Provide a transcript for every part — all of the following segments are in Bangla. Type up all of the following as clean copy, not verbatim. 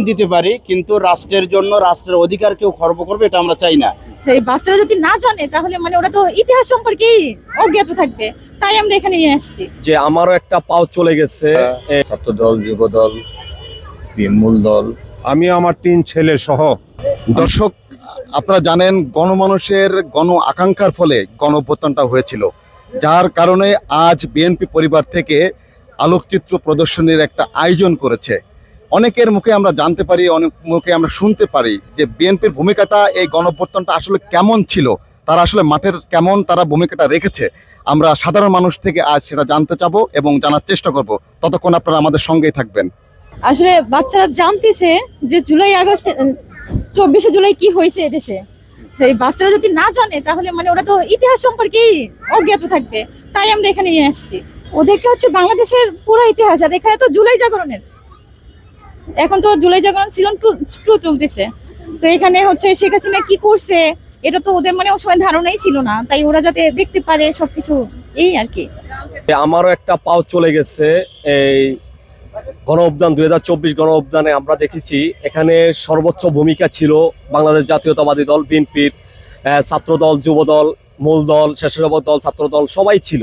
দিতে পারি, কিন্তু রাষ্ট্রের জন্য রাষ্ট্রের অধিকার কেউ খর্ব করবে এটা আমরা চাই না। এই বাচ্চারা যদি না জানে তাহলে মানে ওরা তো ইতিহাস সম্পর্কেই অজ্ঞাত থাকবে, তাই আমরা এখানে নিয়ে আসছি। যে আমারও একটা পাও চলে গেছে। ছাত্রদল, যুবদল, মূল দল, আমি আমার 3 ছেলে সহ। দর্শক, আপনারা জানেন গণমানুষের গণ আকাঙ্ক্ষার ফলে গণ অভ্যুত্থানটা হয়েছিল, যার কারণে আজ বিএনপি পরিবার থেকে আলোকচিত্র প্রদর্শনীর একটা আয়োজন করেছে। অনেকের মুখে আমরা জানতে পারি, অনেক মুখে আমরা শুনতে পারি যে বিএনপির ভূমিকাটা এই গণ অভ্যুত্থানটা আসলে কেমন ছিল, তারা আসলে মাঠের কেমন তারা ভূমিকাটা রেখেছে। আমরা সাধারণ মানুষ থেকে আজ সেটা জানতে চাবো এবং জানার চেষ্টা করব। ততক্ষণ আপনারা আমাদের সঙ্গেই থাকবেন। আসলে বাচ্চারা জানতেছে যে জুলাই আগস্ট 24শে জুলাই কি হয়েছে এদেশে। এই বাচ্চারা যদি না জানে তাহলে মানে ওরা তো ইতিহাস সম্পর্কেই অজ্ঞাত থাকবে, তাই আমরা এখানে নিয়ে আসছি। ওদেরকে হচ্ছে বাংলাদেশের পুরো ইতিহাস, আর এখানে তো জুলাই জাগরণের, এখন তো জুলাই জাগরণ সিজন 2 চলতেছে। তো এখানে হচ্ছে শেখ হাসিনা কি করছে এটা তো ওদের মানে ওই সময় ধারণাই ছিল না, তাই ওরা যাতে দেখতে পারে সবকিছু, এই আর কি। আমারও একটা পাও চলে গেছে। এই গণ অভ্যুত্থান 2024 গণ অভ্যুত্থানে আমরা দেখেছি এখানে সর্বোচ্চ ভূমিকা ছিল বাংলাদেশ জাতীয়তাবাদী দল, বিএনপির ছাত্রদল, যুবদল, মূল দল, স্বেচ্ছাসেবক দল, ছাত্রদল সবাই ছিল।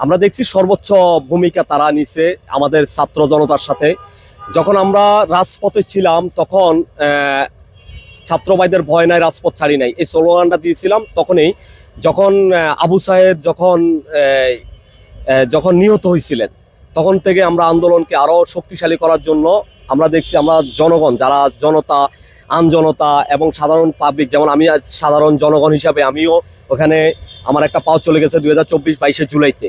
আমরা দেখছি সর্বোচ্চ ভূমিকা তারা নিছে আমাদের ছাত্র জনতার সাথে। যখন আমরা রাজপথে ছিলাম তখন ছাত্র ভাইদের ভয় নাই, রাজপথ ছাড়ি নাই, এই স্লোগানটা দিয়েছিলাম তখনই, যখন আবু সাহেদ যখন নিহত হয়েছিলেন তখন থেকে আমরা আন্দোলনকে আরো শক্তিশালী করার জন্য আমরা দেখছি আমরা জনগণ, যারা জনতা, আমজনতা এবং সাধারণ পাবলিক, যেমন আমি সাধারণ জনগণ হিসাবে আমিও ওখানে আমার একটা পাও চলে গেছে 2024 22শে জুলাইতে।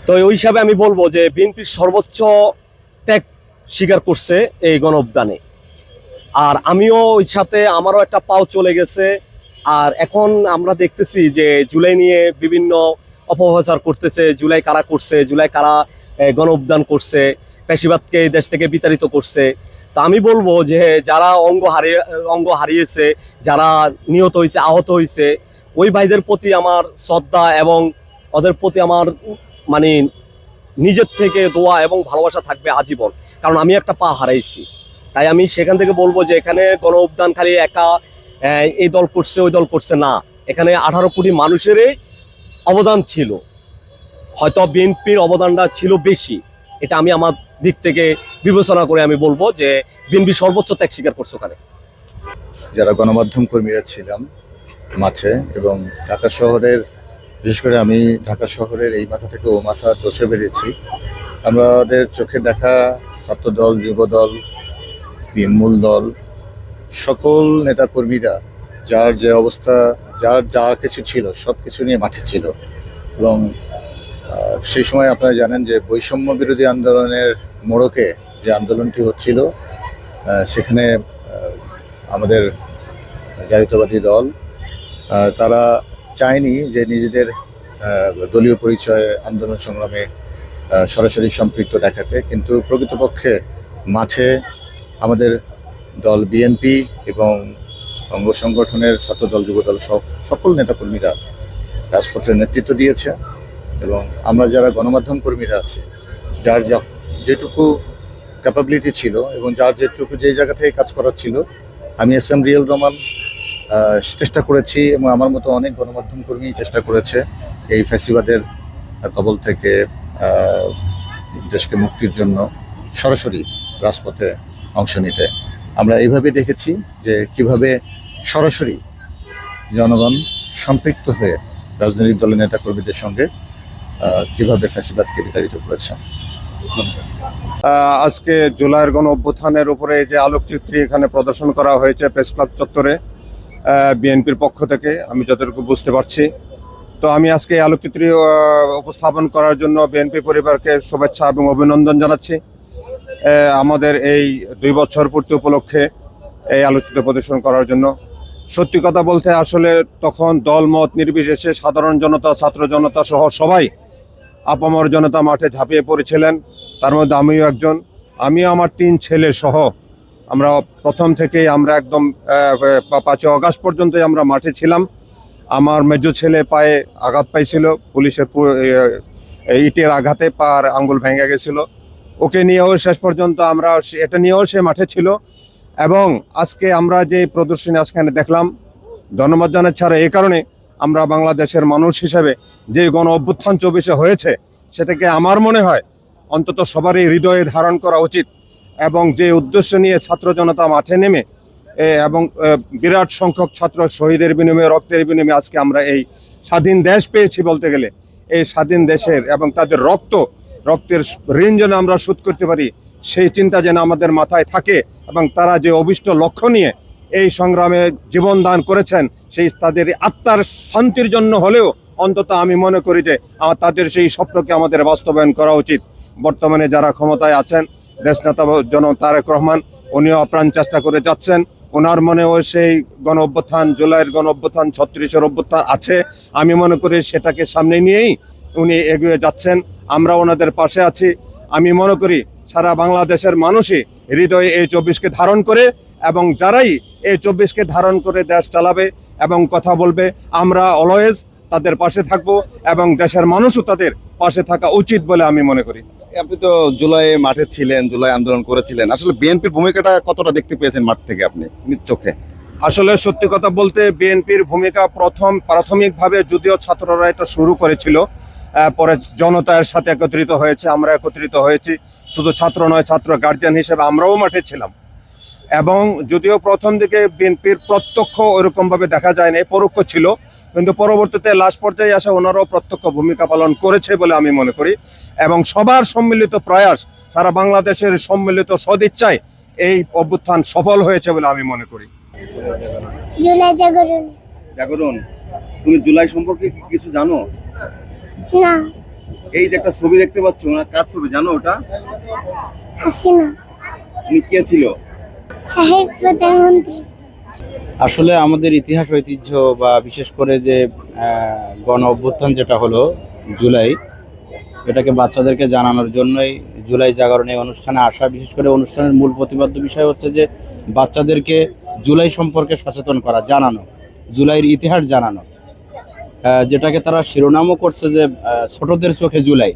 তো ওই হিসাবে আমি বলবো যে বিএনপির সর্বোচ্চ ত্যাগ স্বীকার করছে এই গণ অভ্যুত্থানে, আর আমিও ওই সাথে আমারও একটা পাও চলে গেছে। আর এখন আমরা দেখতেছি যে জুলাই নিয়ে বিভিন্ন অপপ্রচার করতেছে, জুলাই কারা করছে, জুলাই কারা গণ অভ্যুত্থান করছে, ফ্যাসিবাদকে দেশ থেকে বিতাড়িত করছে। তা আমি বলবো যে যারা অঙ্গ হারিয়েছে, যারা নিহত হয়েছে, আহত হয়েছে, ওই ভাইদের প্রতি আমার শ্রদ্ধা এবং ওদের প্রতি আমার মানে নিজের থেকে দোয়া এবং ভালোবাসা থাকবে আজীবন, কারণ আমি একটা পা হারাইছি। তাই আমি সেখান থেকে বলবো যে এখানে গণ অভ্যুত্থান খালি একা এই দল করছে ওই দল করছে না, এখানে 18 কোটি মানুষেরই অবদান ছিল, হয়তো বিএনপির অবদানটা ছিল বেশি। এটা আমি আমার দিক থেকে বিবেচনা করে আমি বলবো যে বিএনপি সর্বোচ্চ ত্যাগ স্বীকার করছে ওখানে। যারা গণমাধ্যম কর্মীরা ছিলাম মাঠে, এবং ঢাকা শহরের, বিশেষ করে আমি ঢাকা শহরের এই মাথা থেকে ও মাথা চষে বেরিয়েছি। আমাদের চোখে দেখা ছাত্রদল, যুবদল, মূল দল, সকল নেতাকর্মীরা যার যে অবস্থা, যার যা কিছু ছিল সব কিছু নিয়ে মাঠে ছিল। এবং সেই সময় আপনারা জানেন যে বৈষম্য বিরোধী আন্দোলনের মোড়কে যে আন্দোলনটি হচ্ছিল, সেখানে আমাদের জাতীয়তাবাদী দল তারা চায়নি যে নিজেদের দলীয় পরিচয় আন্দোলন সংগ্রামে সরাসরি সম্পৃক্ত দেখাতে, কিন্তু প্রকৃতপক্ষে মাঠে আমাদের দল বিএনপি এবং অঙ্গ সংগঠনের ছাত্রদল, যুবদল সকল নেতাকর্মীরা রাজপথের নেতৃত্ব দিয়েছে। এবং আমরা যারা গণমাধ্যম কর্মীরা আছি, যার যেটুকু ক্যাপাবিলিটি ছিল এবং যার যেটুকু যে জায়গা থেকে কাজ করার ছিল, আমি এস.এম. রিয়েল রহমান চেষ্টা করেছি এবং আমার মতো অনেক গণমাধ্যম কর্মী চেষ্টা করেছে এই ফ্যাসিবাদের কবল থেকে দেশকে মুক্তির জন্য সরাসরি রাজপথে অংশ নিতে। আমরা এইভাবে দেখেছি যে কিভাবে সরাসরি জনগণ সম্পৃক্ত হয়ে রাজনৈতিক দলের নেতাকর্মীদের সঙ্গে কিভাবে ফ্যাসিবাদকে বিতাড়িত করেছে। আজকে জুলাইয়ের গণ অভ্যুত্থানের উপরে যে আলোকচিত্রী এখানে প্রদর্শন করা হয়েছে প্রেস ক্লাব চত্বরে বিএনপির পক্ষ থেকে, আমি যতটুকু বুঝতে পারছি। তো আমি আজকে এই আলোকচিত্রী উপস্থাপন করার জন্য বিএনপি পরিবারকে শুভেচ্ছা এবং অভিনন্দন জানাচ্ছি। আমাদের এই 2 বছর পূর্তি উপলক্ষে এই আলোকচিত্র প্রদর্শন করার জন্য। সত্যি কথা বলতে আসলে তখন দলমত নির্বিশেষে সাধারণ জনতা, ছাত্র জনতা সহ সবাই আপামর জনতা মাঠে ঝাঁপিয়ে পড়েছিলেন, তার মধ্যে আমিও একজন। আমিও আমার 3 ছেলে সহ আমরা প্রথম থেকেই আমরা একদম 5 আগস্ট পর্যন্তই আমরা মাঠে ছিলাম। আমার মেজো ছেলে পায়ে আঘাত পাইছিল, পুলিশের ইটের আঘাতে পার আঙ্গুল ভেঙে গেছিল। ওকে নিয়েও শেষ পর্যন্ত আমরা এটা নিয়েও সে মাঠে ছিল। এবং আজকে আমরা যে প্রদর্শনী আজখানে দেখলাম, ধন্যবাদ জানাচ্ছি আর এই কারণে আমরা বাংলাদেশের মানুষ হিসেবে যে গণ অভ্যুত্থান 24-এ হয়েছে সেটাকে আমার মনে হয় অন্তত সবারই হৃদয়ে ধারণ করা উচিত। এবং যে উদ্দেশ্য নিয়ে ছাত্র জনতা মাঠে নেমে এবং বিরাট সংখ্যক ছাত্র শহীদের বিনিময়ে, রক্তের বিনিময়ে আজকে আমরা এই স্বাধীন দেশ পেয়েছি বলতে গেলে, এই স্বাধীন দেশের এবং তাদের রক্তের ঋণ যেন আমরা শোধ করতে পারি, সেই চিন্তা যেন আমাদের মাথায় থাকে। এবং তারা যে অভিষ্ট লক্ষ্য নিয়ে এই সংগ্রামে জীবন দান করেছেন, সেই তাদের আত্মার শান্তির জন্য হলেও অন্তত আমি মনে করি যে তাদের সেই স্বপ্নকে আমাদের বাস্তবায়ন করা উচিত। বর্তমানে যারা ক্ষমতায় আছেন, দেশনেতা তারেক রহমান, উনিও আপ্রাণ চেষ্টা করে যাচ্ছেন। ওনার মনেও সেই গণ অভ্যুত্থান, জুলাইয়ের গণ অভ্যুত্থান, 36-এর অভ্যুত্থান আছে। আমি মনে করি সেটাকে সামনে নিয়েই উনি এগিয়ে যাচ্ছেন। আমরা ওনাদের পাশে আছি। আমি মনে করি সারা বাংলাদেশের মানুষই হৃদয়ে এই 24-কে ধারণ করে, এবং যারাই এই 24-কে ধারণ করে দেশ চালাবে এবং কথা বলবে, আমরা অলওয়েজ তাদের পাশে থাকবো এবং দেশের মানুষও তাদের পাশে থাকা উচিত বলে আমি মনে করি। আপনি তো জুলাই মাঠে ছিলেন, জুলাই আন্দোলন করেছিলেন, আসলে বিএনপির ভূমিকাটা কতটা দেখতে পেয়েছেন মাঠ থেকে আপনি নিজ চোখে? আসলে সত্যি কথা বলতে বিএনপির ভূমিকা প্রাথমিকভাবে যদিও ছাত্ররা এটা শুরু করেছিল, পরে জনতার সাথে একত্রিত হয়েছে, আমরা একত্রিত হয়েছি। শুধু ছাত্র নয়, ছাত্র গার্জিয়ান হিসেবে আমরাও মাঠে ছিলাম। এবং যদিও প্রথম দিকে বিএনপির প্রত্যক্ষ ওরকমভাবে দেখা যায় না, পরোক্ষ ছিল, কিন্তু পরবর্তীতে লাস্ট পর্যায়ে আসা ওনারাও প্রত্যক্ষ ভূমিকা পালন করেছে বলে আমি মনে করি। এবং সবার সম্মিলিত প্রয়াস, সারা বাংলাদেশের সম্মিলিত সদিচ্ছায় এই অভ্যুত্থান সফল হয়েছে বলে আমি মনে করি। জুলাই জাগরণ। জাগরণ, তুমি জুলাই সম্পর্কে কিছু জানো? না। এই যে একটা ছবি দেখতে পাচ্ছ, না কার ছবি জানো ওটা? হাসিনা। উনি কে ছিল? সাহেব প্রধানমন্ত্রী। আসলে আমাদের ইতিহাস ঐতিহ্য বা বিশেষ করে যে গণ অভ্যুত্থান যেটা হলো জুলাই, এটাকে বাচ্চাদেরকে জানানোর জন্যই জুলাই জাগরণে অনুষ্ঠানে আসা। বিশেষ করে অনুষ্ঠানের মূল প্রতিপাদ্য বিষয় হচ্ছে যে বাচ্চাদেরকে জুলাই সম্পর্কে সচেতন করা, জানানো, জুলাইয়ের ইতিহাস জানানো, যেটাকে তারা শিরোনামও করছে যে ছোটদের চোখে জুলাই।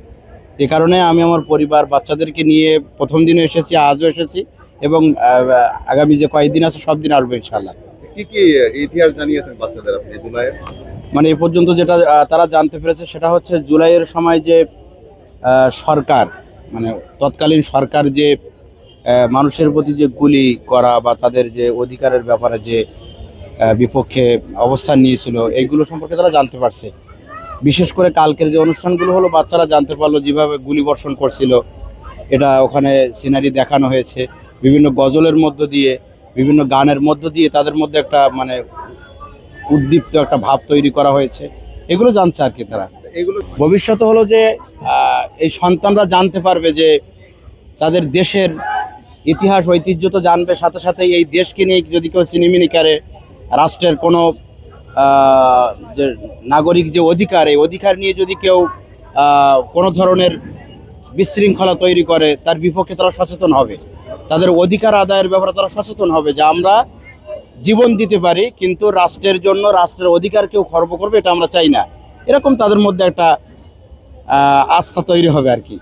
এ কারণে আমি আমার পরিবার বাচ্চাদেরকে নিয়ে প্রথম দিনে এসেছি, আজও এসেছি, এবং আগামী যে কয়েকদিন আছে সব দিন আসবো ইনশাল্লাহ। কি কি ইতিহাস জানিয়েছেন বাচ্চাদের আপনি জুলাইয়ের? মানে এ পর্যন্ত যেটা তারা জানতে পেরেছে সেটা হচ্ছে জুলাইয়ের সময় যে সরকার, মানে তৎকালীন সরকার যে মানুষের প্রতি যে গুলি করা বা তাদের যে অধিকারের ব্যাপারে যে বিপক্ষে অবস্থান নিয়েছিল, এইগুলো সম্পর্কে তারা জানতে পারছে। বিশেষ করে কালকের যে অনুষ্ঠানগুলো হলো, বাচ্চারা জানতে পারলো যেভাবে গুলি বর্ষণ করছিল, এটা ওখানে সিনারি দেখানো হয়েছে। বিভিন্ন গজলের মধ্য দিয়ে, বিভিন্ন গানের মধ্য দিয়ে তাদের মধ্যে একটা মানে উদ্দীপ্ত একটা ভাব তৈরি করা হয়েছে। এগুলো জানছে আর কি তারা। এগুলো ভবিষ্যতে হলো যে এই সন্তানরা জানতে পারবে যে তাদের দেশের ইতিহাস ঐতিহ্য তো জানবে, সাথে সাথে এই দেশকে নিয়ে যদি কেউ সিনেমিনি করে, রাষ্ট্রের কোনো যে নাগরিক যে অধিকার, এই অধিকার নিয়ে যদি কেউ কোনো ধরনের বিশৃঙ্খলা তৈরি করে, তার বিপক্ষে তারা সচেতন হবে। তাদের অধিকার আদায়ের ব্যাপারে তারা সচেতন হবে যে আমরা জীবন দিতে পারি, কিন্তু রাষ্ট্রের জন্য রাষ্ট্রের অধিকার কেউ খর্ব করবে এটা আমরা চাই না। এরকম তাদের মধ্যে একটা আস্থা তৈরি হবে আর কি।